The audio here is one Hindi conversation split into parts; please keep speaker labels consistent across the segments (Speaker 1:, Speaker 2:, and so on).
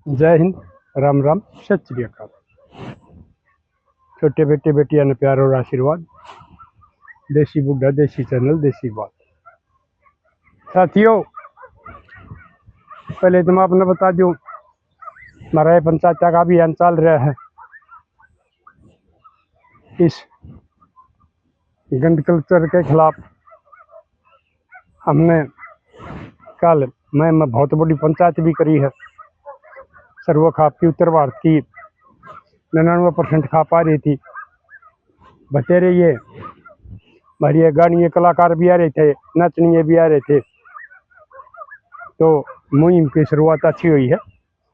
Speaker 1: जय हिंद, राम राम, सत श्री अकाल। छोटे बेटे बेटियां ने प्यार और आशीर्वाद। देसी बुड्ढा देसी चैनल देसी बात। साथियों, पहले तो मैं अपना बता दूं, हमारा ये पंचायत का अभियान चल रहा है। इस गंद कल्चर के खिलाफ हमने कल मैं बहुत बड़ी पंचायत भी करी है। सर्व खाप की उत्तर भारत की 99% खा पा रही थी। बतेरे ये हमारे गानीय कलाकार भी आ रहे थे, नचनीय भी आ रहे थे। तो मुहिम की शुरुआत अच्छी हुई है।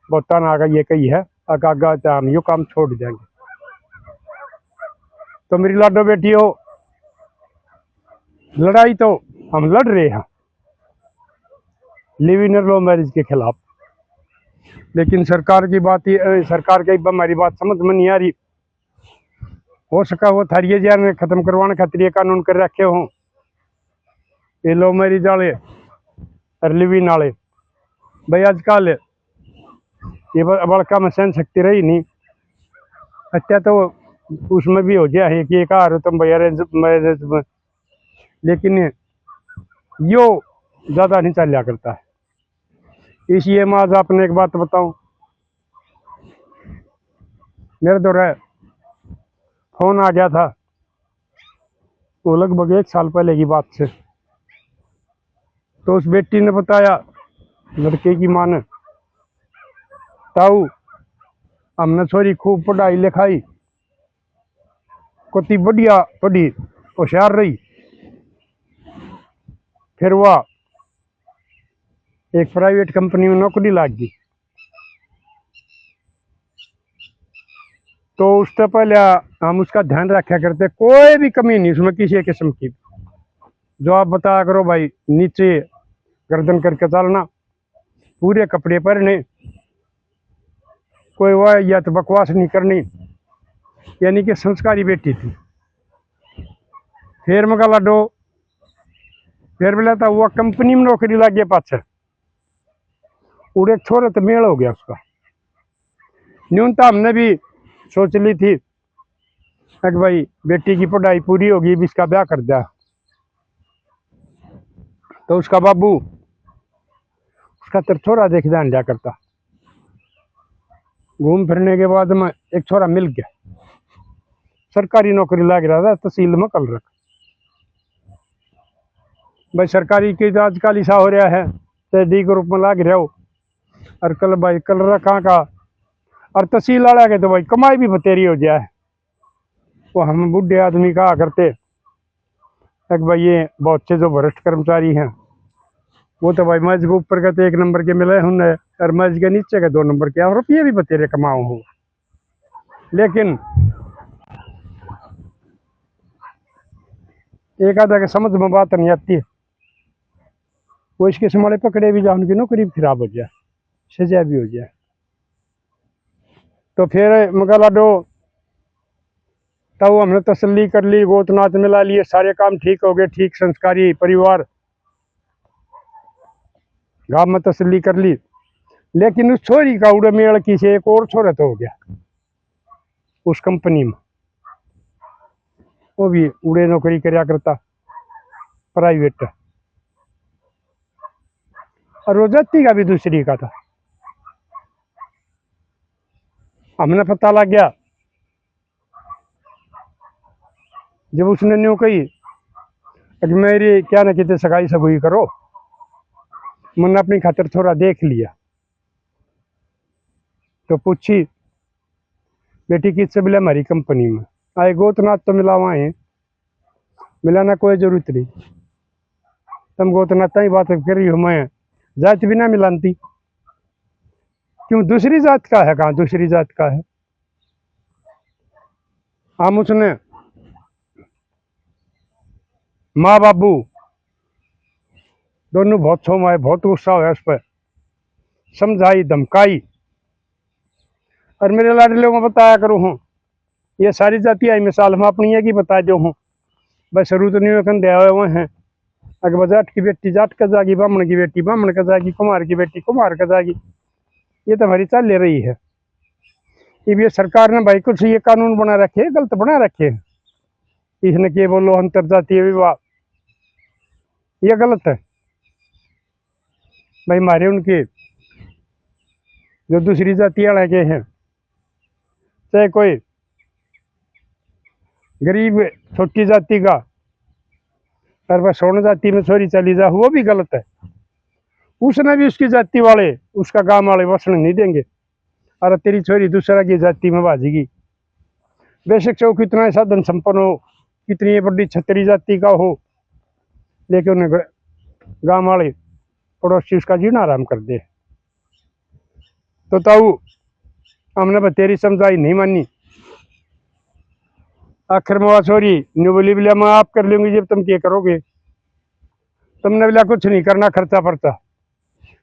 Speaker 1: बहुत आगा ये कही है, आगा हम यो काम छोड़ देंगे। तो मेरी लाडो बेटियों, लड़ाई तो हम लड़ रहे हैं लिव इन लव मैरिज के खिलाफ, लेकिन सरकार की हमारी बात समझ में नहीं आ रही। हो सका वो थारिये जार ने खत्म करवाने खातिर ये कानून कर रखे हों, ये लव मैरिज वाले और लिव इन वाले। भाई आजकल ये बड़का में सहन शक्ति रही नहीं। हत्या तो उसमें भी हो गया है कि एक तुम भाई अरेंज मैरिज में, लेकिन यो ज़्यादा नहीं चलिया करता है। इसलिए मैं आज आपने एक बात बताऊं, मेरे द्वारा फोन आ गया था, वो लगभग 1 साल पहले की बात से। तो उस बेटी ने बताया, लड़के की माँ ने, ताऊ हमने छोरी खूब पढ़ाई लिखाई, कोती बढ़िया पढ़ी, होशियार रही। फिर वह एक प्राइवेट कंपनी में नौकरी लग गई। तो उससे पहले हम उसका ध्यान रखा करते, कोई भी कमी नहीं उसमें किसी किस्म की। जो आप बताया करो भाई, नीचे गर्दन करके चलना, पूरे कपड़े पहनने, कोई वह या तो बकवास नहीं करनी, यानी कि संस्कारी बेटी थी। फिर मगा लाडो फिर बोला था वह कंपनी में नौकरी लग गया पाछे। उड़े छोरे तो मेल हो गया उसका। न्यूनतम हमने भी सोच ली थी कि भाई बेटी की पढ़ाई पूरी होगी, भी इसका ब्याह कर दिया। तो उसका बाबू उसका छोरा देख ध्यान दिया करता। घूम फिरने के बाद में एक छोरा मिल गया, सरकारी नौकरी लग रहा था तहसील में कल रख। भाई सरकारी की आजकल ऐसा हो रहा है, तो डी ग्रुप में लाग रहा हो, और कल भाई कल रखा का और तहसील वाला के तो भाई कमाई भी बतेरी हो जाए। वो हम बूढ़े आदमी कहा करते भाई ये बहुत से जो भ्रष्ट कर्मचारी हैं, वो तो भाई मज के ऊपर के तो 1 नंबर के मिले होंगे, और मज के नीचे के 2 नंबर के, और रुपये भी बतेरे कमाओ हो। लेकिन एक आधा के समझ में बात नहीं आती है, वो इसके समाले पकड़े भी जाए, उनकी नौकरी भी खराब हो जाए, सजा भी हो जाए। तो फिर मगा लाडो तब हमने तसल्ली कर ली, गोत नाच मिला लिए, सारे काम ठीक हो गए, ठीक संस्कारी परिवार, गांव में तसल्ली कर ली। लेकिन उस छोरी का उड़े मेल की से एक और छोरा तो हो गया उस कंपनी में। वो भी उड़े नौकरी करया करता प्राइवेट, और वो जाति का भी दूसरी का था। हमने पता लग गया जब उसने न्यू कही कि मेरी क्या ना कितने सगाई सगुई करो, मैंने अपनी खातिर थोड़ा देख लिया। तो पूछी बेटी किससे मिला, हमारी कंपनी में आए। गोतनाथ तो मिला वहाँ है, मिलाना कोई जरूरत नहीं, तुम गोतनाथ ही बात कर रही हो, मैं जात भी ना मिलानती। क्यों दूसरी जात का है, कहाँ दूसरी जात का है। हम उसने माँ बाबू दोनों बहुत छोम आए, बहुत गुस्सा हुआ उस पर, समझाई धमकाई। और मेरे लाडले को बताया करूँ हूँ, ये सारी जाति आई मिसाल में अपनी है कि बता दो हूँ। बस शुरू तो नहीं दया हुए हैं, अगर जाट की बेटी जाट का जागी, ब्राह्मण की बेटी ब्राह्मण का जागी, कुमार की बेटी कुमार का जागी। ये तो हमारी चाल ले रही है। ये सरकार ने भाई कुछ ये कानून बना रखे, गलत बना रखे। इसने के बोलो अंतरजातीय विवाह, ये गलत है भाई। हमारे उनके जो दूसरी जाति वाले के हैं, चाहे कोई गरीब छोटी जाति का और वह स्वर्ण जाति में छोरी चली जा, वो भी गलत है। उसने भी उसकी जाति वाले, उसका गांव वाले वसने नहीं देंगे। और तेरी छोरी दूसरा की जाति में बाजेगी। बेशक से वो कितना साधन संपन्न हो, कितनी बड़ी छतरी जाति का हो, लेकिन उन्हें गांव वाले पड़ोसी उसका जीना आराम कर दे। तो ताऊ हमने तेरी समझाई नहीं मानी। आखिर में छोरी न्यू बोली बोलिया मैं आप कर लूंगी, जब तुम क्या करोगे, तुमने बोला कुछ नहीं करना, खर्चा पड़ता,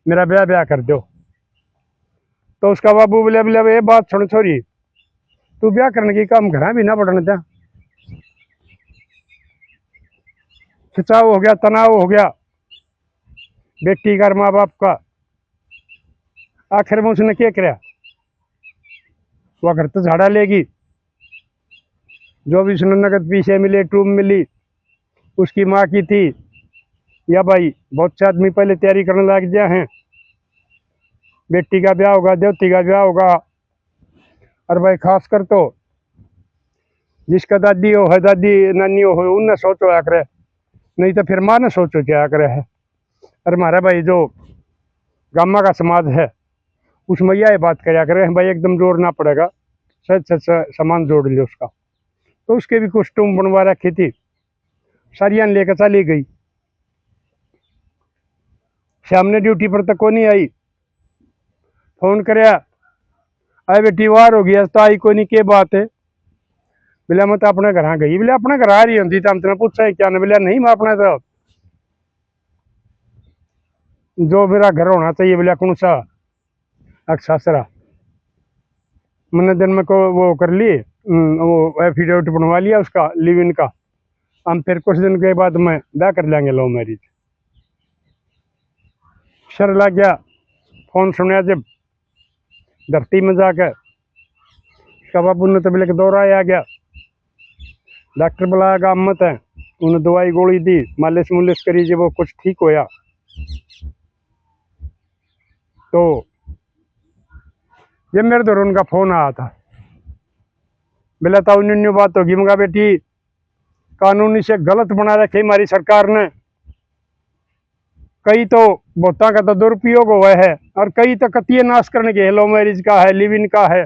Speaker 1: मेरा ब्याह ब्याह कर दो। तो उसका बाबू बोले बोले ये बात सुन छोरी, तू ब्याह करने की काम घर भी ना बढ़ने दे। खिंचाव हो गया, तनाव हो गया बेटी का माँ बाप का। आखिर में उसने क्या कराया, वह घर तो झाड़ा लेगी। जो भी उसने नगद पीछे मिले, टूम मिली, उसकी माँ की थी, या भाई बहुत से आदमी पहले तैयारी करने लग गए हैं, बेटी का ब्याह होगा, देवती का ब्याह होगा। और भाई खासकर तो जिसका दादी हो है, दादी नानी हो, उनने सोचो आ करे, नहीं तो फिर माँ ने सोचो क्या करे है। और हमारा भाई जो गामा का समाज है, उसमें यह बात कराया करे भाई एकदम जोड़ना पड़ेगा, सच सच सामान जोड़ लियो उसका। तो उसके भी कुछ टूम बनवा रखी थी, सारियां लेकर चली गई। सामने ड्यूटी पर तक को नहीं आई, फोन कराया, आए बेटी वार हो गया, तो आई को नहीं, के बात है। बोला मैं तो अपने घर गई। बोले अपने घर आ रही होती तो हम तेने पूछा है क्या ना। बोला नहीं, मैं अपना तो जो मेरा घर होना चाहिए। बोला कौन सा, अक्सासरा। मैंने दिन में को वो कर ली, वो एफिडेविट बनवा लिया उसका, लिव इन का। हम फिर कुछ दिन के बाद में ब्याह कर लेंगे, लव मैरिज। शर लग गया, फोन सुनया जब धरती में जाकर, उसका बाबू ने तो बोले कि दौरा आ गया। डॉक्टर बुलाया, गाम मत है, उन्हें दवाई गोली दी, मालिश मुलिश करी, जब वो कुछ ठीक होया तो जब मेरे दौर उनका फोन आया था। बोला था उन्होंने बात होगी। मगा बेटी कानूनी से गलत बना रखे हमारी सरकार ने। कई तो वोटा का तो दुरुपयोग हुआ है, और कई तो कतिये नाश करने के, लव मैरिज का है, लिव इन का है,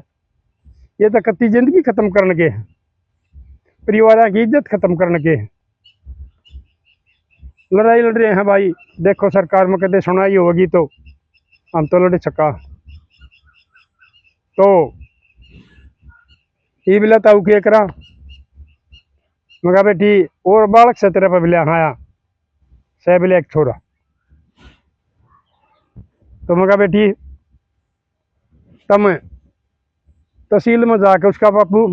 Speaker 1: ये तो कति जिंदगी खत्म करने के, परिवार की इज्जत खत्म करने के लड़ाई लड़ रहे हैं भाई। देखो सरकार में कदे सुनाई होगी तो हम तो लड़ सका। तो ये बिला ताऊ के करा। मगा बेटी और बालक से तेरे पर बिला आया सह बिले एक छोरा। तो मगा बेटी तम तहसील में जाके उसका बापू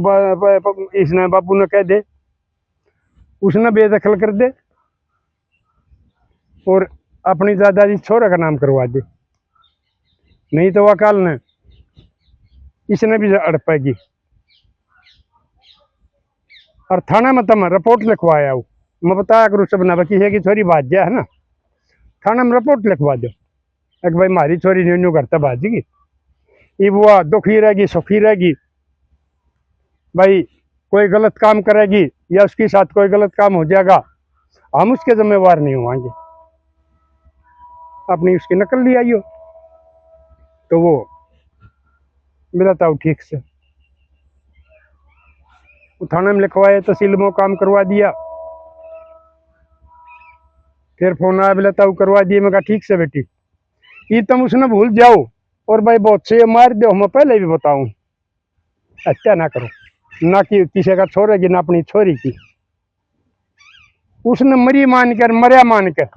Speaker 1: इसने बापू ने कह दे, उसने बेदखल कर दे और अपनी दादाजी छोरा का नाम करवा दे। नहीं तो वकाल ने इसने भी अड़पेगी। और थाना में तम रिपोर्ट लिखवाया हो, मैं बताया करूँ सब ना, बची है कि छोरी भाज गया है ना, थाना में रिपोर्ट लिखवा दो एक भाई हमारी छोरी न्यू घर तक भाजेगी। ये बुआ दुखी रहेगी, सुखी रहेगी भाई। कोई गलत काम करेगी या उसके साथ कोई गलत काम हो जाएगा, हम उसके जिम्मेवार नहीं होंगे। अपनी उसकी नकल ली आई हो तो वो मिला था ठीक से, वो थाने में लिखवाए, तहसील में काम करवा दिया। फिर फोन आया, बोला ताऊ करवा दिए। मैं कहा ठीक से बेटी, ये तुम उसने भूल जाओ, और भाई बहुत से मार दो, मैं पहले भी बताऊं, हत्या ना करो, ना कि किसी का छोरेगी ना अपनी छोरी की। उसने मरी मान कर, मरिया मान कर,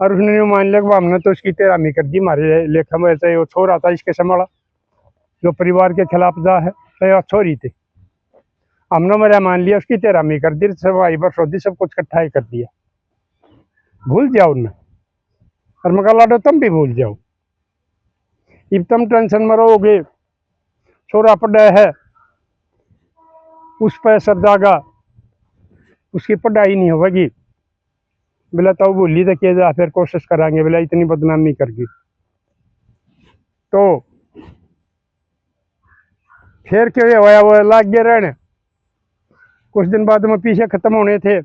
Speaker 1: और उसने मान लिया हमने तो उसकी तेरामी कर दी। हमारे लेखा में चाहे वो छोरा था इसके संभाला, जो परिवार के खिलाफ जा है, चाहे वो छोरी थी, हमने मरिया मान लिया, उसकी तेरामी कर दी, सवाई बरस होती, सब कुछ इकट्ठा ही कर दिया। भूल जाओ उन्हें, और मगर लाडो तुम भी भूल जाओ। इब तुम टेंशन में रहोगे, छोरा पढ़ा है उस पर असर जागा, उसकी पढ़ाई नहीं होगी। बोला तो बोली तो किया जा, फिर कोशिश करांगे, बोला इतनी बदनामी करगी। तो फिर क्या होया, वो लाग गए रहने। कुछ दिन बाद में पीछे खत्म होने थे।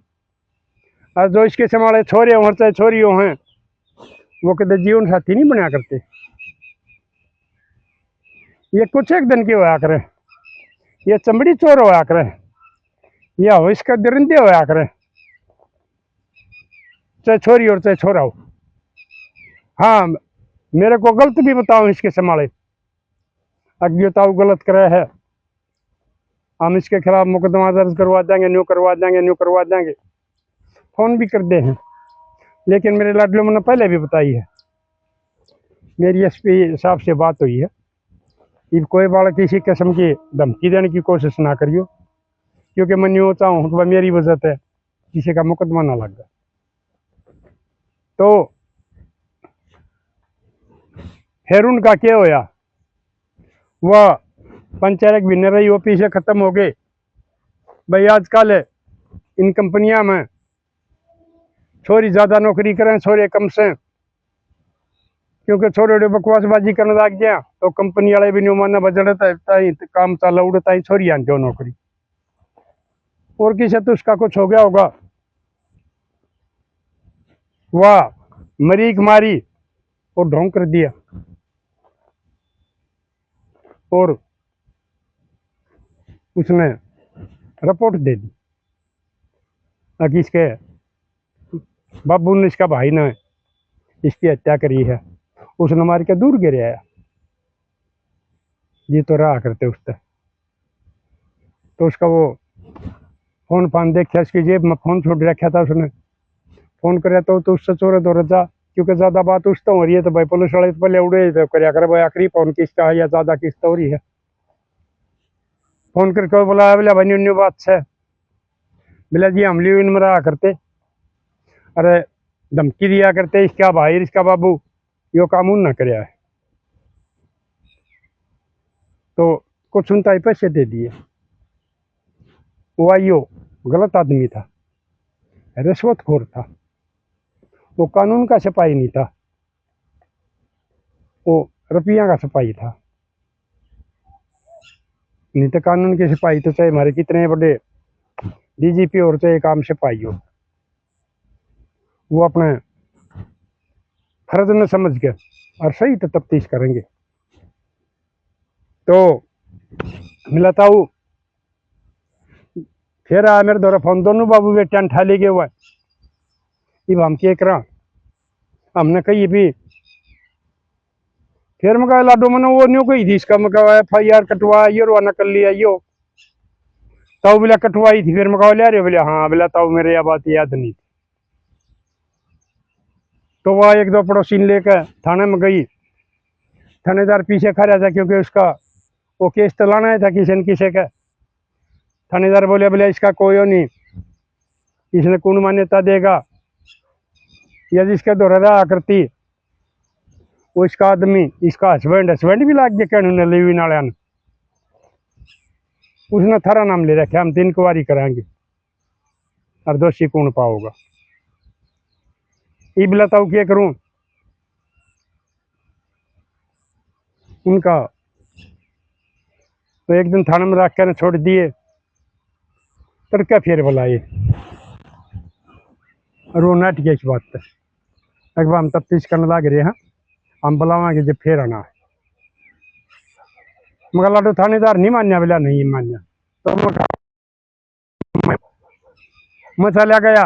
Speaker 1: और जो इसके समाले छोरे हों चाहे छोरियों हैं, वो कदे जीवन साथी नहीं बना करते। ये कुछ एक दिन की होया करे, ये चमड़ी चोर होया करे, या हो इसका दरिंदे होया करे, चाहे छोरी और चाहे छोरा हो। हाँ, मेरे को गलत भी बताओ इसके संभाले, अज्ञ बताओ गलत करे है, हम इसके खिलाफ मुकदमा दर्ज करवा देंगे, न्यू करवा देंगे, न्यू करवा देंगे। फोन भी कर दे हैं, लेकिन मेरे लाडलो मैंने पहले भी बताई है, मेरी एसपी साहब से बात हुई है, इब कोई बाल किसी किस्म की धमकी देने की कोशिश ना करियो, क्योंकि मैं न्यू चाहूँ कि मेरी वजह है किसी का मुकदमा ना लग जाए। तो फिर उनका क्या होया, वह पंचायत भी रही, वो पीछे खत्म हो गए। भाई आजकल इन कंपनियां में छोरी ज्यादा नौकरी करें, छोरे कम से, क्योंकि छोरे बकवासबाजी करने लग गया तो कंपनी वाले भी नहीं मानना, बजट काम चला उड़ता ही छोरी आन जो नौकरी, और किसी तो उसका कुछ हो गया होगा, वह मरीक मारी और ढोंग कर दिया, और उसने रिपोर्ट दे दी कि इसके बाबू ने, इसका भाई ने इसकी हत्या करी है, उसने मार के दूर गिर आया। ये तो रहा करते उससे, तो उसका वो फोन फान देखा, इसकी जेब में फोन छोड़ रखा था, उसने फोन कराया तो उससे चोरे दो रजा, क्योंकि ज्यादा बात उससे हो रही है तो भाई पुलिस वाले पहले उड़े तो कराया करे भाई आखिरी फोन किसका है या ज्यादा किस्त हो रही है। फोन करके बोला, बोला भाई न्यू बात है, बोला जी हम लिव इन में रहा करते, अरे धमकी दिया करते, इसका भाई इसका बाबू यो कानून ना कराया है। तो कुछ सुनता ही पैसे दे दिए। वो आइयो गलत आदमी था, रिश्वतखोर था, वो कानून का सिपाही नहीं था, वो रुपया का सिपाही था। नहीं तो कानून के सिपाही तो चाहे हमारे कितने बड़े डीजीपी और चाहे काम सिपाही हो, वो अपने फर्ज न समझ के और सही तो तफ्तीश करेंगे। तो मिला था वो, फिर आया मेरे दौरा फोन, दोनों बाबू बेटे अंठा ले गए हुआ, अब हम क्या करा, हमने कही भी, फिर मैं कहा लाडो मैंने वो न्यू कही थी इसका, मैं कहा FIR कटवा ये रो नकल लिया यो, तब बोला कटवाई थी, फिर मैं कहा ले रहे, बोले हाँ, बोला तब मेरे यह बात याद नहीं थी। तो वह एक दो पड़ोसी ने लेकर थाने में गई, थानेदार पीछे खड़ा था, क्योंकि उसका वो केस तो लाना था किसी न किसी का। थानेदार बोले, बोले इसका कोई नहीं, इसने कौन मान्यता देगा, या जिसके द्वारा रहा करती वो इसका आदमी, इसका हस्बैंड भी लाग गया कहने लिविन वाले ने, उसने थारा नाम ले रखे, हम 3 इंक्वायरी कराएंगे और दोषी कौन पाओगा। ये बताओ क्या करूं, उनका तो एक दिन थाने में रख कर छोड़ दिए, तड़का फिर बुलाए, और वो नट गया इस बात पर, अगर हम तफ्तीश करने लग रहे हैं, हम बुलावाएंगे जब फिर आना है। मगर लाडो थानेदार नहीं मान्या, बोला नहीं मान्या, तो मैं चला गया,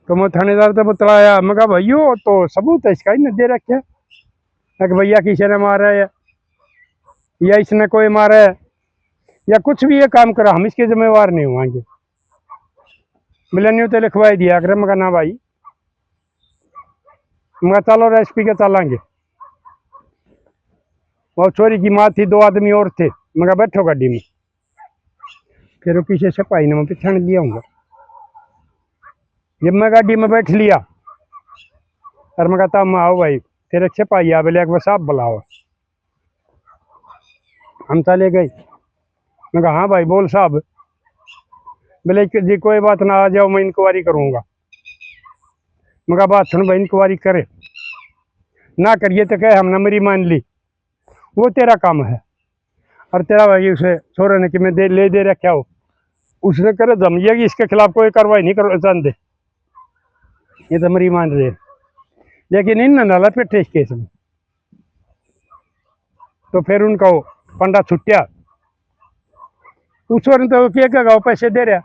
Speaker 1: तो मैं थानेदार तो बतलाया, मैं कहा भैया तो सबूत है इसका ही न दे रखे, कि भैया किसी ने मारा है या इसने कोई मारा है या कुछ भी ये काम करा, हम इसके जिम्मेवार नहीं होंगे। मिलनी तो लिखवाई दिया कर, मगर ना भाई, मगर चलो SP के चलेंगे। वो चोरी की माँ थी, 2 आदमी और थे, मगर बैठो गाड़ी में, फिर वो पीछे सिपाही ने मैं पीछे लिया हूँ। जब मैं गाड़ी में बैठ लिया और मैं कहता मैं आओ भाई फिर अच्छे पाइया बोले बस आप बुलाओ। हम चले गए। मैं कहा हाँ भाई बोल साहब। बोले जी कोई बात ना, आ जाओ मैं इंक्वायरी करूँगा। मैं कहा बात सुन भाई, इंक्वायरी करे ना करिए तो कहे हमने मेरी मान ली, वो तेरा काम है। और तेरा भाई उसे छोरे ने कि मैं दे रखा हो, उसने करे जमिए कि इसके खिलाफ कोई कार्रवाई नहीं कर दे, ये तो मेरी मान रहे। लेकिन इन नाला पे इस केस में तो फिर उनका वो पंडा छुट्टिया, उस वक्त तो क्या कहेगा, वो पैसे दे रहा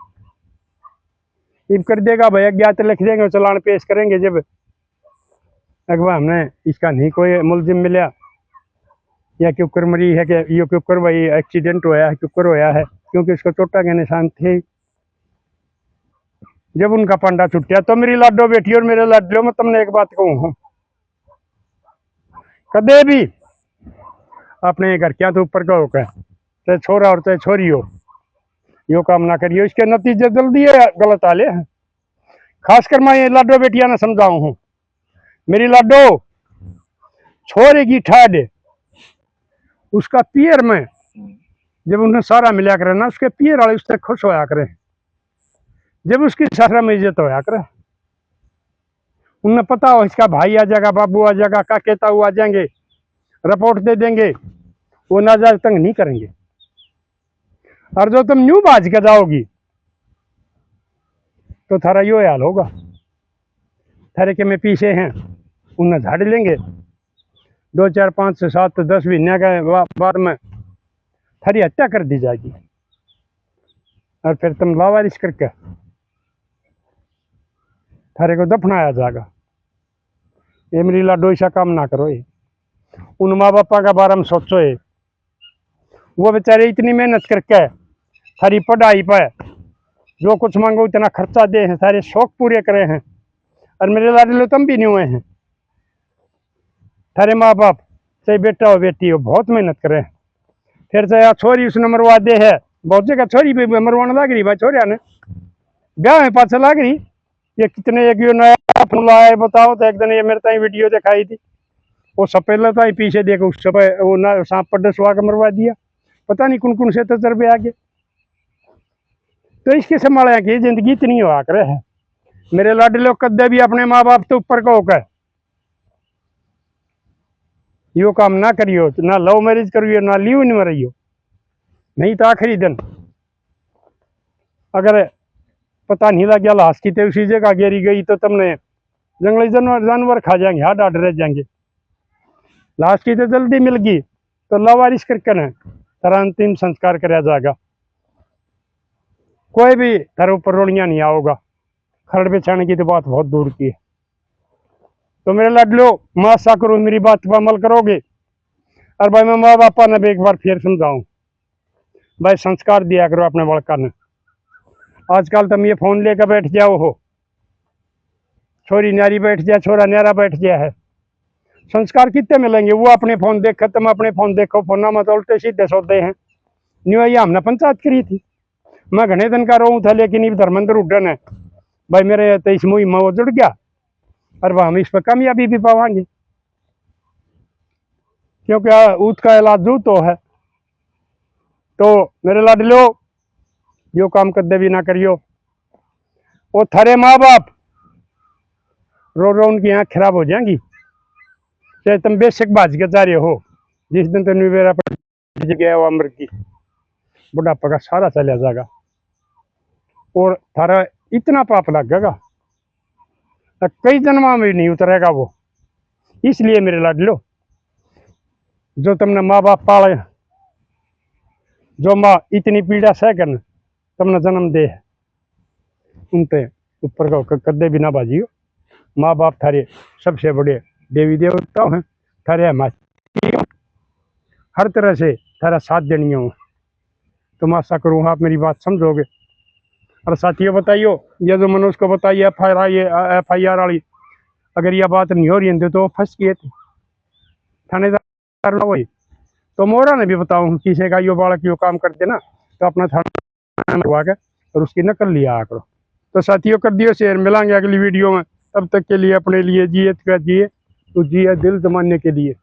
Speaker 1: इब कर देगा भाई, अज्ञात लिख देंगे, चलान पेश करेंगे। जब अगवा हमने इसका नहीं कोई मुलजिम मिला या क्योंकर मरी है कि ये क्योंकर भाई एक्सीडेंट होया है, क्योंकर होया है, क्योंकि उसको चोटा के निशान थे। जब उनका पंडा छुट्टिया तो मेरी लाडो बेटी और मेरे लाडो में तुमने एक बात कहूँ हूँ, कदे भी अपने घर क्या तो ऊपर का होकर चाहे छोरा और चाहे छोरी हो, यो काम ना करियो, इसके नतीजे जल्दी गलत आले हैं। खासकर मैं ये लाडो बेटिया ने समझाऊं हूँ, मेरी लाडो छोरे की ठाड उसका पियर में जब उन्हें सारा मिला करे ना, उसके पियर वाले उससे खुश होया करे, जब उसकी सारा में इज्जत होया करे। उन्हें पता हो इसका भाई आ जाएगा, बाबू आ जाएगा, काके ताऊ आ जाएंगे, रिपोर्ट दे देंगे, वो नाजायज तंग नहीं करेंगे। और जो तुम न्यू बाज के जाओगी तो थारा यो हाल होगा, थारे के में पीछे हैं उन्हें झाड़ लेंगे, 2 4 5 से 7 10 महीने के बाद में थारी हत्या कर दी जाएगी और फिर तुम लावारिस करके थारे को दफनाया जाएगा। ये मेरी लाडो ऐसा काम ना करो। ये उन माँ बापा का बारे में सोचो, ये वो बेचारे इतनी मेहनत करके थारी पढ़ाई पर जो कुछ मांगो इतना खर्चा दे हैं, सारे शौक पूरे करे हैं, और मेरे लाडले तुम भी नहीं हुए हैं। थारे माँ बाप चाहे बेटा हो बेटी हो बहुत मेहनत करे हैं, फिर चाहे छोरी उसने मरवा दे है, बहुत जगह छोरी भी मरवाने लग रही भाई, छोरिया ने ब्याह में पाछे लग रही। ये कितने एक नया फोन लाया बताओ, तो एक दिन ये मेरे ताई वीडियो दिखाई थी, वो सपेला था पीछे देखो उस समय वो ना सांप पर डसवा के मरवा दिया, पता नहीं कौन कौन से तजर्बे आगे। तो इसके संभाले की जिंदगी इतनी हुआ करे है। मेरे लाडले कदे भी अपने माँ बाप तो ऊपर का होकर यो काम ना करियो, ना लव मैरिज करियो ना लिव नहीं मरियो, नहीं तो आखिरी दिन अगर पता नहीं लग गया लाश की तो उसी जगह गिरी गई तो तुमने जंगली जानवर खा जाएंगे, हाथ डाट रह जाएंगे। लाश की तो जल्दी मिल गई तो लावारिस करके तेरा अंतिम संस्कार कराया जाएगा, कोई भी तेरे ऊपर रोनिया नहीं आओगा। खरड़ बिछाने की तो बात बहुत दूर की है। तो मेरे लाडलो मैं आशा करूँ मेरी बात पर अमल करोगे। और भाई मैं माँ बापा ने भी एक बार फिर समझाऊं, भाई संस्कार दिया करो अपने बड़का ने। आजकल तुम ये फोन लेकर बैठ जाओ हो, छोरी न्यारी बैठ जाए, छोरा न्यारा बैठ जाए है, संस्कार कितने मिलेंगे? वो अपने फोन देखो, तुम अपने फोन देखो, फोन में तो उल्टे सीधे सौदे हैं। न्यू ये हमने पंचायत करी थी, मैं घने दिन का रहूँ था, लेकिन ये धर्मेंद्र उड्डन है भाई मेरे तो इस मुहिम में वो जुड़ गया, और वह हम इस पर कामयाबी भी पावांगे, क्योंकि उसका इलाज जू तो है। तो मेरे लाडलो यो काम कदे भी ना करियो। वो थारे माँ बाप रो रो उनकी आँख खराब हो जाएंगी, चाहे तुम बेशक बाज के जा रहे हो। जिस दिन तुम मेरा गया वो अमर की बुढ़ापा का सारा चला जाएगा, और थारा इतना पाप लगेगा कई जन्मा में नहीं उतरेगा वो। इसलिए मेरे लाडलो जो तुमने माँ बाप पाले, जो माँ इतनी पीड़ा सह कर तुमने जन्म दे है, उनते ऊपर का कदे भी ना बाजियो। माँ बाप थारे सबसे बड़े देवी देवता हैं, थारे हमारे हर तरह से थारा साथ देनी हो। तो मैं आशा करूँ आप मेरी बात समझोगे। और साथियों बताइयो, ये जो मनुष्य को बताइए FIR वाली, अगर यह बात नहीं हो रही तो फंस गए थे थानेदार वही। तो मोरा ने भी बताऊँ किसी का यो बालक यो काम कर देना तो अपना थाना लगवा के और उसकी नकल लिया करो। तो साथियों कर दियो शेयर, मिलांगे अगली वीडियो में, तब तक के लिए अपने लिए जिए जिए। तो जी है दिल जमाने के लिए।